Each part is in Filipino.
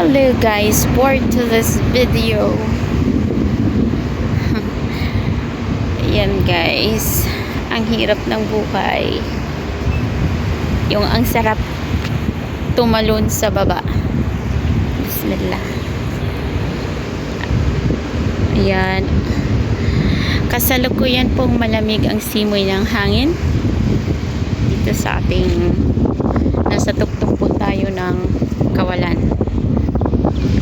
Hello guys, for today's video. Ayan guys, ang hirap ng buhay. Yung ang sarap tumalon sa baba. Bismillah. Ayan. Kasalukuyan pong malamig ang simoy ng hangin. Dito sa ating nasa tuktok po tayo ng Kawalan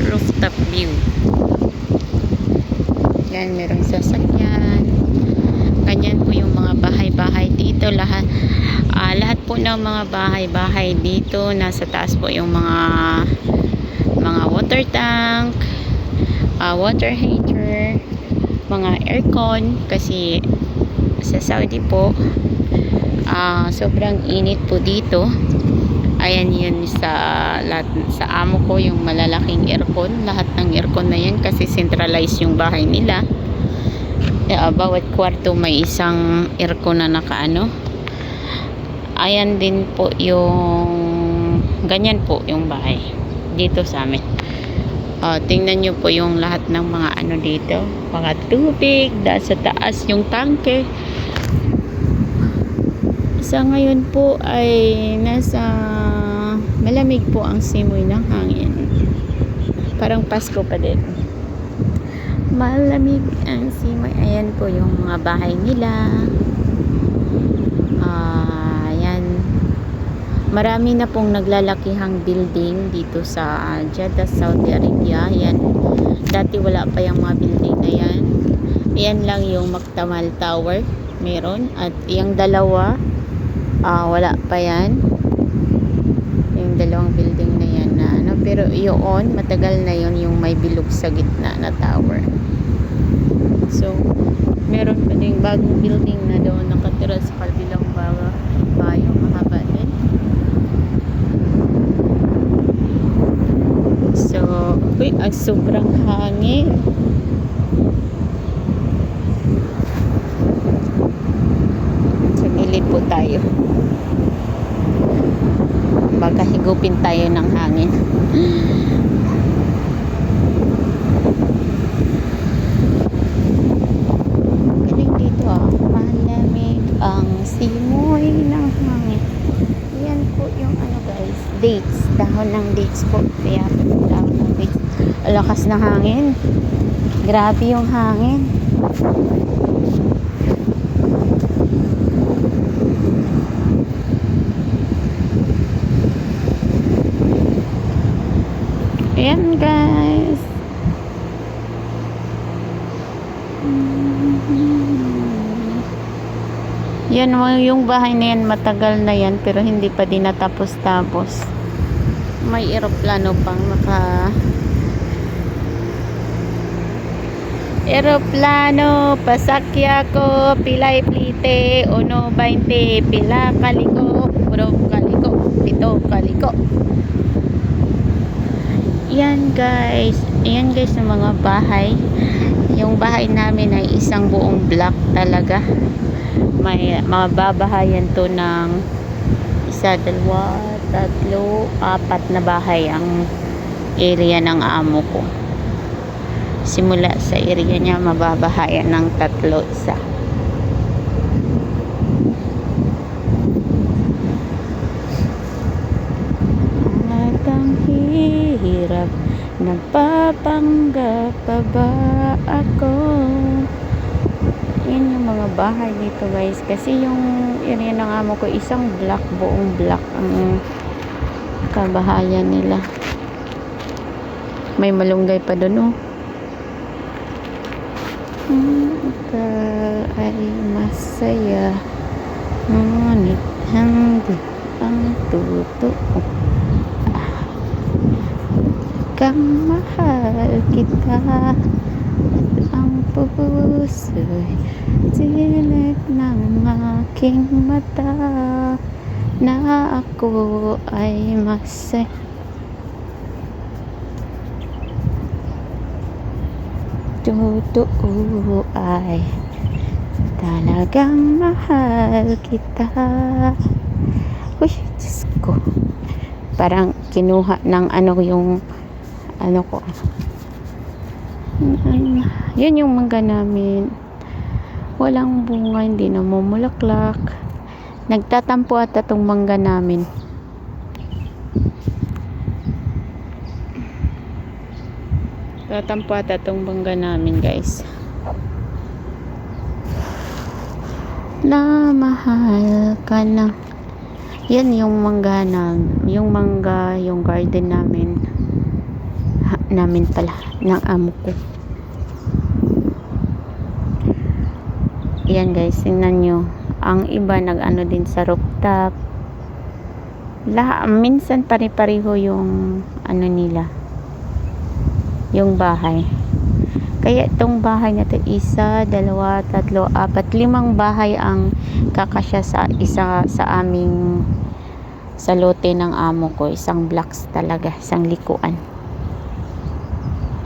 rooftop view. Yan, merong sasakyan. Ganyan po yung mga bahay-bahay dito. Lahat po ng mga bahay-bahay dito. Nasa taas po yung mga water tank, water heater, mga aircon. Kasi sa Saudi po, sobrang init po dito. Ayan yun sa amo ko, yung malalaking aircon. Lahat ng aircon na yan kasi centralized yung bahay nila. Bawat kwarto may isang aircon na nakaano. Ayan din po yung ganyan po yung bahay dito sa amin. Tingnan nyo po yung lahat ng mga ano dito. Mga tubig, sa taas yung tangke. Sa ngayon po ay nasa malamig po ang simoy ng hangin. Parang Pasko pa din. Malamig ang simoy. Ayan po yung mga bahay nila. Ayan. Marami na pong naglalakihang building dito sa Jeddah, Saudi Arabia. Ayan. Dati wala pa yung mga building na yan. Ayan lang yung Maktamal Tower. Meron. At yung dalawa, wala pa yan, yung dalawang building na yan na ano, pero yun matagal na yun, yung may bilog sa gitna na tower. So meron pa ding bagong building na doon nakatira sa kabilang bayo, mahaba din. So ang sobrang hangin. Sa gilid po tayo, baka higupin tayo ng hangin. Galing dito malamig ang simoy ng hangin. Yan po yung ano guys, dates, dahon ng dates po. Kaya dahon ng dates, lakas ng hangin, grabe yung hangin. Ayan guys. Yan yung bahay na yan, matagal na yan pero hindi pa din natapos-tapos. May eroplano pang eroplano, pasakya ko, pilay plite, 1.20, pila kaliko, 1 kaliko, 7 kaliko. Yan guys ng mga bahay. Yung bahay namin ay isang buong block talaga. May mga babahayan to ng 1, 2, 3, 4 na bahay ang area ng amo ko. Simula sa area niya mababahayan ng 3 isa. Hirap, nagpapanggap pa ba ako? Yan yung mga bahay dito guys, kasi yung area ng amo ko isang block, buong block ang kabahayan nila. May malunggay pa doon Ika ay masaya, ngunit hindi ang totoo. Kang mahal kita, ang puso'y tinig ng aking mata, na ako ay masaya. Totoo ay talagang mahal kita. Uy, Diyos ko. Parang kinuha ng ano yung ano ko. Yan yung mangga namin. Walang bunga, hindi namumulaklak. Nagtatampo at itong mangga namin. Tatampo at itong mangga namin, guys. Na mahal ka na. Yan yung mangga namin. Yung mangga, yung garden namin. Namin pala, ng amo ko. Yan guys, tingnan nyo. Ang iba nag-ano din sa rooftop. Minsan pare-pareho yung ano nila. Yung bahay. Kaya itong bahay na to, 1, 2, 3, 4, 5 bahay ang kakasya sa isa sa aming sa lote ng amo ko. Isang blocks talaga, isang likuan.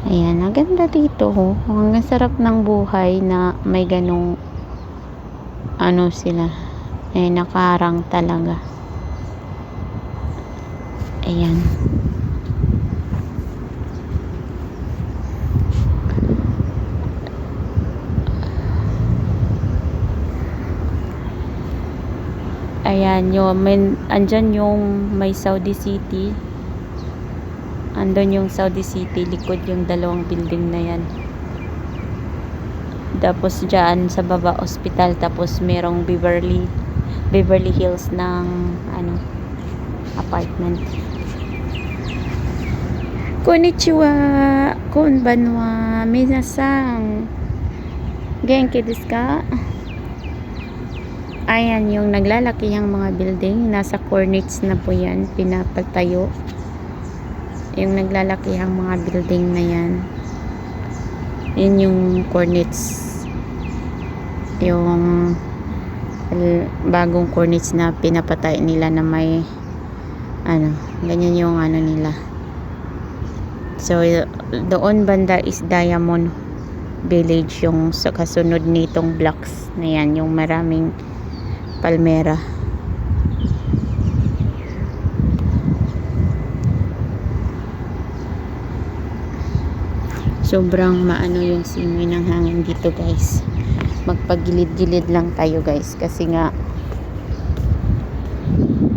Ayan, ang ganda dito. Ang sarap ng buhay na may ganong ano sila. Nakarang talaga. Ayan. Ayan, andyan yung may Saudi City. Andun yung Saudi City, likod yung dalawang building na yan. Tapos dyan sa baba, hospital. Tapos merong Beverly Hills ng apartment. Konnichiwa, konbanwa, minasan. Genki desu ka? Ayan yung naglalaki yung mga building. Nasa corniches na po yan. Pinapatayo. Yung naglalaki yung mga building na yan. Yun yung corniches. Yung bagong corniches na pinapatay nila na may ganyan yung nila. So, doon banda is Diamond Village, yung sa kasunod nitong blocks na yan, yung maraming palmera. Sobrang maano yung simoy ng hangin dito, guys. Magpagilid-gilid lang tayo, guys, kasi nga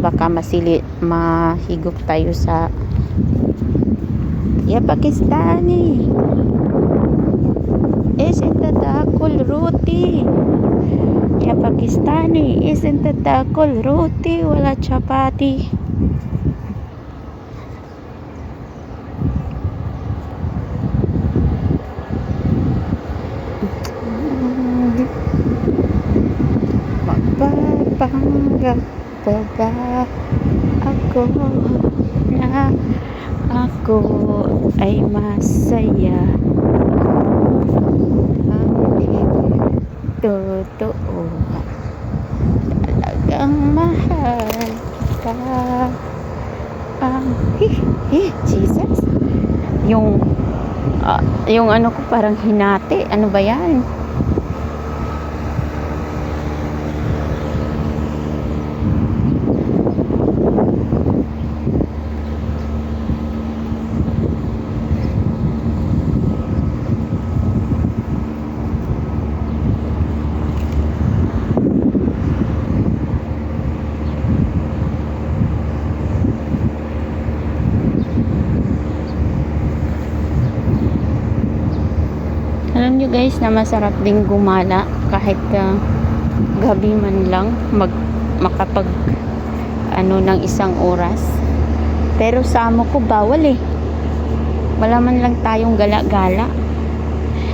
baka mahigop tayo sa Pakistani. Isn't that a cool roti? Pakistani, isn't that a cool roti? Wala chapati. Magpapanggap pa ba ako na ako ay masaya? Totoo, talagang mahal ka. Jesus, yung ano ko parang hinati. Ano ba yan? Alam nyo guys na masarap ding gumala kahit gabi man lang makapag ng 1 oras. Pero sa amo ko bawal wala man lang tayong gala-gala.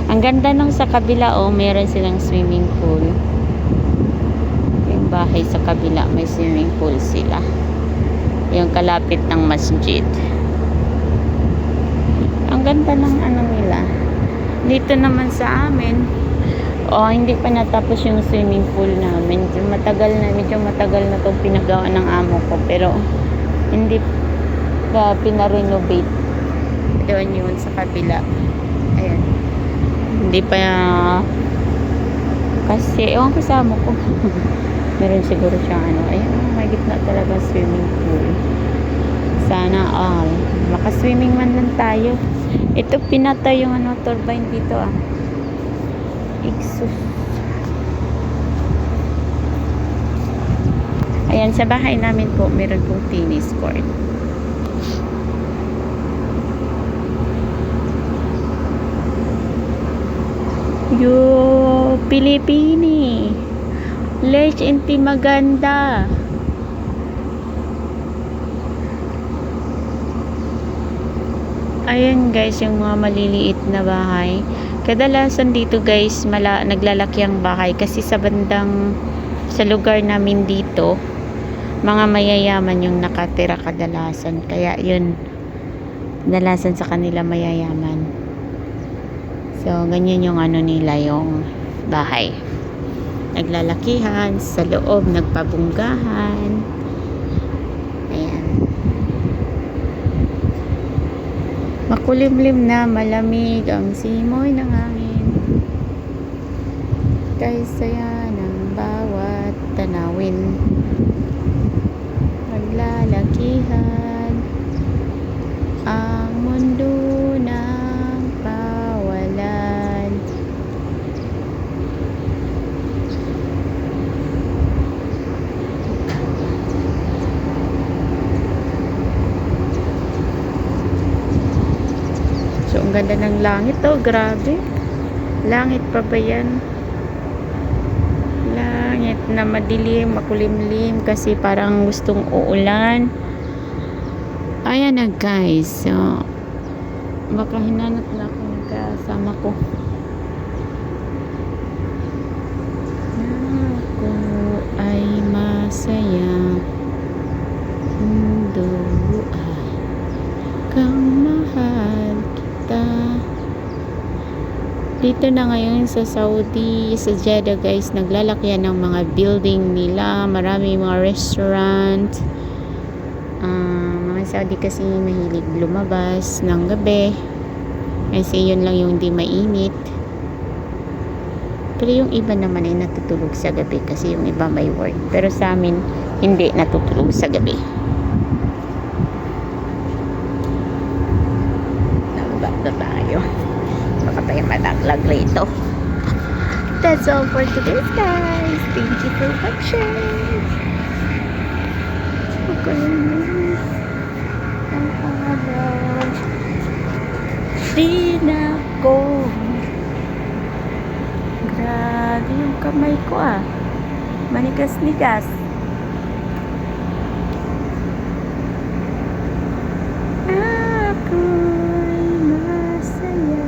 Ang ganda ng sa kabila, meron silang swimming pool. Yung bahay sa kabila may swimming pool sila. Yung kalapit ng masjid. Ang ganda ng nila. Dito naman sa amin, hindi pa natapos yung swimming pool namin. Medyo matagal na itong pinagawa ng amo ko. Pero, hindi pa pinarenovate. Doon yun sa kabila. Ayan. Hindi pa, kasi, ewan ko sa amo ko. Meron siguro siyang ayan, may gitna talaga swimming pool. Sana all. Makaswimming man lang tayo. Ito pinatay yung ano, turbine dito ah. Exhaust. Ayan, sa bahay namin po, meron pong tennis court. Yo, Pilipini. Lech inti maganda. Ayan guys, yung mga maliliit na bahay. Kadalasan dito guys, naglalaki ang bahay kasi sa lugar namin dito, mga mayayaman yung nakatira kadalasan. Kaya yun, kadalasan sa kanila mayayaman. So, ganyan yung ano nila, yung bahay. Naglalakihan, sa loob, nagpabunggahan. Ayan. Makulimlim na, malamig ang simoy ng hangin. Kay saya ng bawat tanawin. Naglalakihan ang mundo ng pawalan. So, ang ganda ng langit oh, grabe. Langit pa ba yan? Langit na madilim, makulimlim kasi parang gustong uulan. Ayan na guys. So, baka hinanap na ako ng kasama ko. Ako ay masaya. Mundo ay kang mahal kita. Dito na ngayon sa Saudi, sa Jeddah guys, naglalakyan ng mga building nila. Marami mga restaurant. Mga Saudi kasi mahilig lumabas ng gabi. Kasi yun lang yung di mainit. Pero yung iba naman ay natutulog sa gabi kasi yung iba may work. Pero sa amin, hindi natutulog sa gabi. Nabata tayo. Baka tayo malaglag rito. That's all for today guys. Thank you for watching. Okay. Ang araw. Di na ko. Grabe yung kamay ko ah. Manigas-nigas. Ako'y masaya.